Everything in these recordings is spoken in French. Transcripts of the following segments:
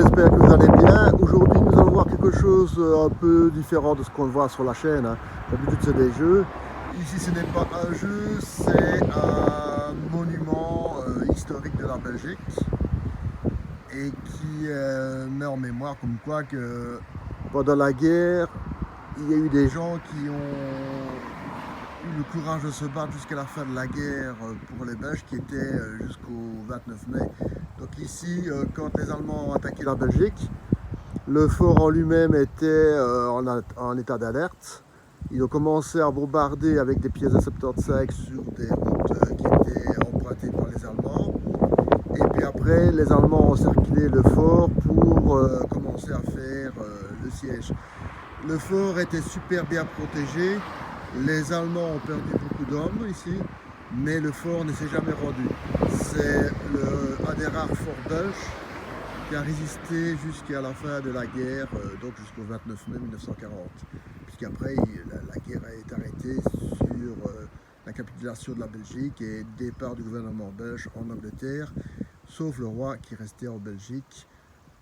j'espère que vous allez bien. Aujourd'hui, nous allons voir quelque chose un peu différent de ce qu'on voit sur la chaîne. D'habitude, c'est des jeux. Ici, ce n'est pas un jeu, c'est un monument historique de la Belgique et qui met en mémoire comme quoi que pendant la guerre, il y a eu des gens qui ont eu le courage de se battre jusqu'à la fin de la guerre pour les Belges qui étaient jusqu'au 29 mai. Donc ici, quand les Allemands ont attaqué la Belgique, le fort en lui-même était en état d'alerte. Ils ont commencé à bombarder avec des pièces de 75 sur des routes qui étaient empruntées par les Allemands. Et puis après, les Allemands ont cerclé le fort pour commencer à faire le siège. Le fort était super bien protégé. Les Allemands ont perdu beaucoup d'hommes ici, mais le fort ne s'est jamais rendu. C'est un des rares forts belges qui a résisté jusqu'à la fin de la guerre, donc jusqu'au 29 mai 1940. Puisqu'après, la guerre a été arrêtée sur la capitulation de la Belgique et le départ du gouvernement belge en Angleterre, sauf le roi qui restait en Belgique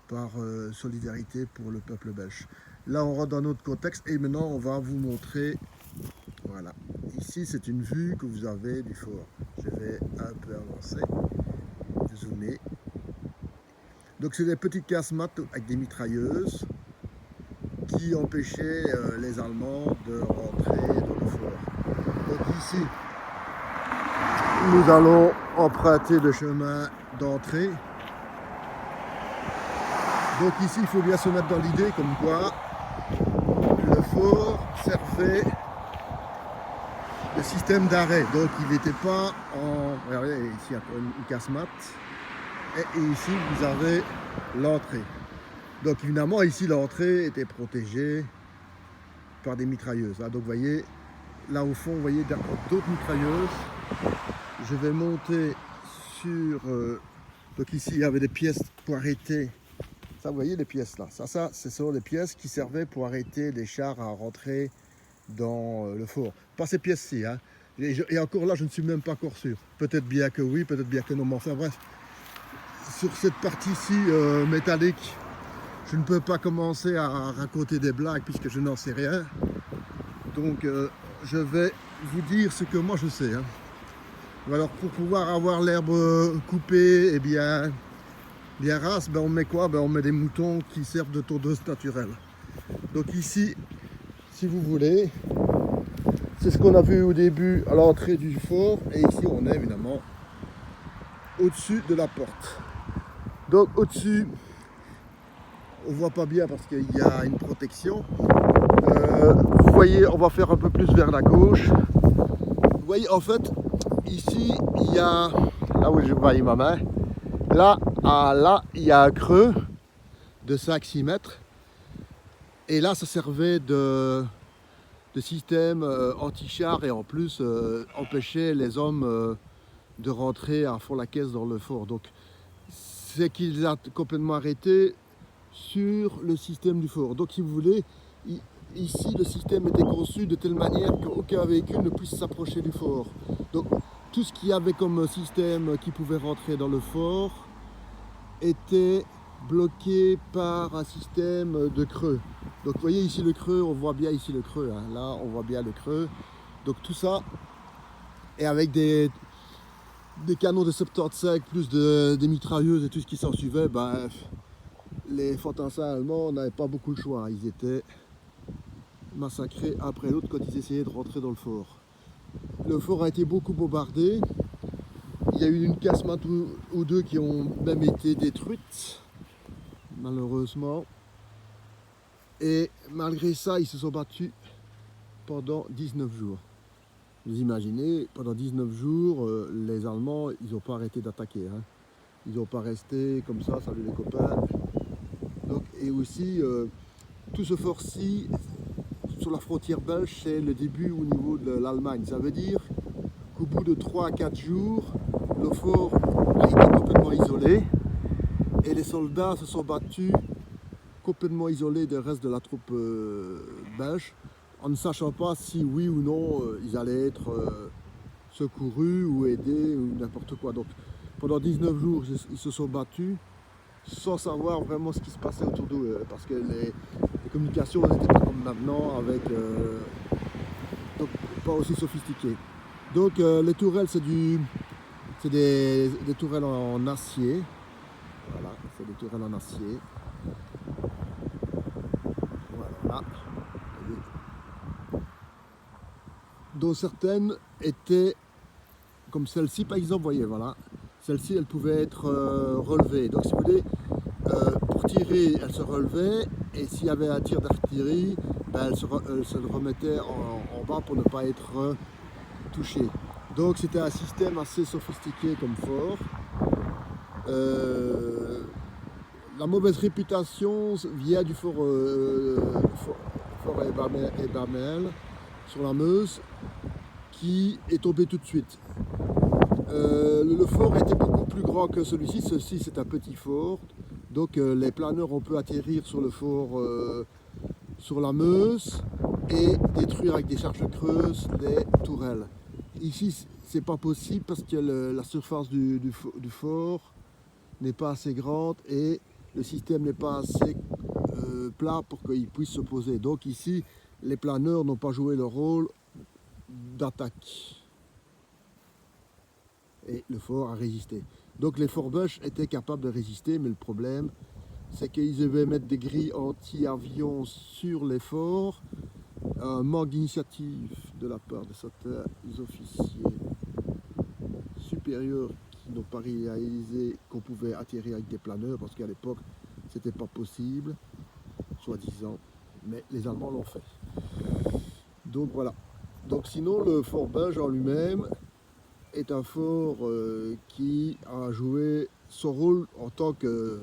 par solidarité pour le peuple belge. Là, on rentre dans notre contexte et maintenant, on va vous montrer. Voilà, ici c'est une vue que vous avez du fort. Je vais un peu avancer, zoomer. Donc c'est des petites casemates avec des mitrailleuses qui empêchaient les Allemands de rentrer dans le fort. Donc ici, nous allons emprunter le chemin d'entrée. Donc ici, il faut bien se mettre dans l'idée comme quoi le fort servait le système d'arrêt, donc il n'était pas en... Regardez, ici il y a une casse-mat, et ici vous avez l'entrée. Donc évidemment ici l'entrée était protégée par des mitrailleuses. Donc vous voyez, là au fond, vous voyez d'autres mitrailleuses. Je vais monter sur... donc ici il y avait des pièces pour arrêter. Ça vous voyez les pièces là, ça ce sont les pièces qui servaient pour arrêter les chars à rentrer dans le fort. Pas ces pièces-ci, hein. Et encore là, je ne suis même pas encore sûr. Peut-être bien que oui, peut-être bien que non, mais enfin bref. Sur cette partie-ci métallique, je ne peux pas commencer à raconter des blagues puisque je n'en sais rien. Donc je vais vous dire ce que moi je sais. Hein. Alors pour pouvoir avoir l'herbe coupée et bien rase, ben on met quoi? Ben on met des moutons qui servent de tondeuse naturelle. Donc ici, si vous voulez, c'est ce qu'on a vu au début à l'entrée du fort. Et ici, on est évidemment au-dessus de la porte. Donc au-dessus, on voit pas bien parce qu'il y a une protection. Vous voyez, on va faire un peu plus vers la gauche. Vous voyez, en fait, ici, il y a... Là où je vois ma main. Là, il y a un creux de 5-6 mètres. Et là, ça servait de système anti-char et en plus empêchait les hommes de rentrer à fond la caisse dans le fort. Donc c'est qu'ils ont complètement arrêté sur le système du fort. Donc si vous voulez, ici le système était conçu de telle manière qu'aucun véhicule ne puisse s'approcher du fort. Donc tout ce qu'il y avait comme système qui pouvait rentrer dans le fort était bloqué par un système de creux. Donc vous voyez ici le creux, on voit bien ici le creux, hein. Là on voit bien le creux. Donc tout ça, et avec des canons de 75 plus des mitrailleuses et tout ce qui s'en suivait, ben, les fantassins allemands n'avaient pas beaucoup le choix. Ils étaient massacrés un après l'autre quand ils essayaient de rentrer dans le fort. Le fort a été beaucoup bombardé. Il y a eu une casse-mat ou deux qui ont même été détruites, malheureusement. Et malgré ça, ils se sont battus pendant 19 jours. Vous imaginez, pendant 19 jours, les Allemands, ils n'ont pas arrêté d'attaquer. Hein. Ils n'ont pas resté comme ça, salut les copains. Donc, et aussi, tout ce fort-ci, sur la frontière belge, c'est le début au niveau de l'Allemagne. Ça veut dire qu'au bout de 3 à 4 jours, le fort a été complètement isolé et les soldats se sont battus complètement isolés des restes de la troupe belge, en ne sachant pas si oui ou non ils allaient être secourus ou aidés ou n'importe quoi. Donc pendant 19 jours, ils se sont battus sans savoir vraiment ce qui se passait autour d'eux, parce que les communications n'étaient pas comme maintenant, avec donc pas aussi sophistiquées. Donc les tourelles, c'est des tourelles en acier. Voilà, c'est des tourelles en acier. Voilà. Dont certaines étaient comme celle-ci par exemple, vous voyez, voilà. Celle-ci, elle pouvait être relevée. Donc si vous voulez, pour tirer, elle se relevait, et s'il y avait un tir d'artillerie, ben, elle se remettait en bas pour ne pas être touchée. Donc c'était un système assez sophistiqué comme fort. La mauvaise réputation vient du fort Ebermel sur la Meuse, qui est tombé tout de suite. Le fort était beaucoup plus grand que celui-ci. Ceci, c'est un petit fort. Donc les planeurs, on peut atterrir sur le fort sur la Meuse et détruire avec des charges creuses les tourelles. Ici, c'est pas possible parce que la surface du fort n'est pas assez grande et le système n'est pas assez plat pour qu'il puisse se poser. Donc ici, les planeurs n'ont pas joué leur rôle d'attaque. Et le fort a résisté. Donc les forts Boche étaient capables de résister, mais le problème, c'est qu'ils devaient mettre des grilles anti-avions sur les forts. Un manque d'initiative de la part de certains officiers supérieurs qui n'ont pas réalisé qu'on pouvait atterrir avec des planeurs, parce qu'à l'époque, c'était pas possible, soi-disant, mais les Allemands l'ont fait. Donc voilà. Donc sinon, le fort Boche en lui-même est un fort qui a joué son rôle en tant que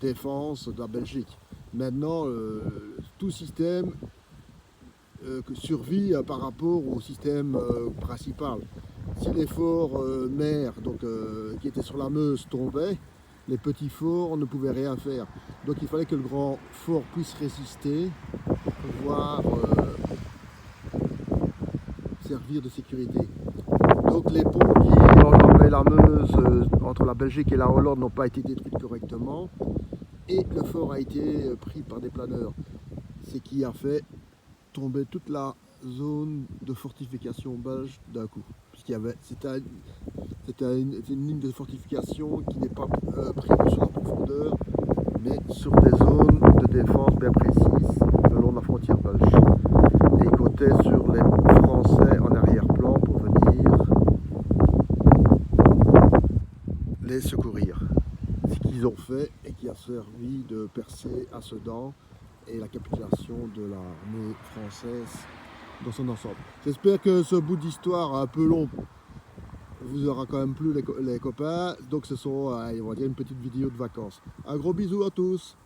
défense de la Belgique. Maintenant, tout système survit par rapport au système principal. Si les forts mers, donc, qui étaient sur la Meuse, tombaient, les petits forts ne pouvaient rien faire. Donc il fallait que le grand fort puisse résister pour pouvoir servir de sécurité. Donc les ponts qui enjambaient la Meuse entre la Belgique et la Hollande n'ont pas été détruits correctement, et le fort a été pris par des planeurs, ce qui a fait tomber toute la zone de fortification belge d'un coup. C'était une ligne de fortification qui n'est pas prévue sur la profondeur, mais sur des zones de défense bien précises le long de la frontière belge. Et ils comptaient sur les Français en arrière-plan pour venir les secourir. Ce qu'ils ont fait et qui a servi de percer à Sedan et la capitulation de l'armée française dans son ensemble. J'espère que ce bout d'histoire un peu long vous aura quand même plu les copains. Donc ce sont, on va dire, une petite vidéo de vacances. Un gros bisou à tous.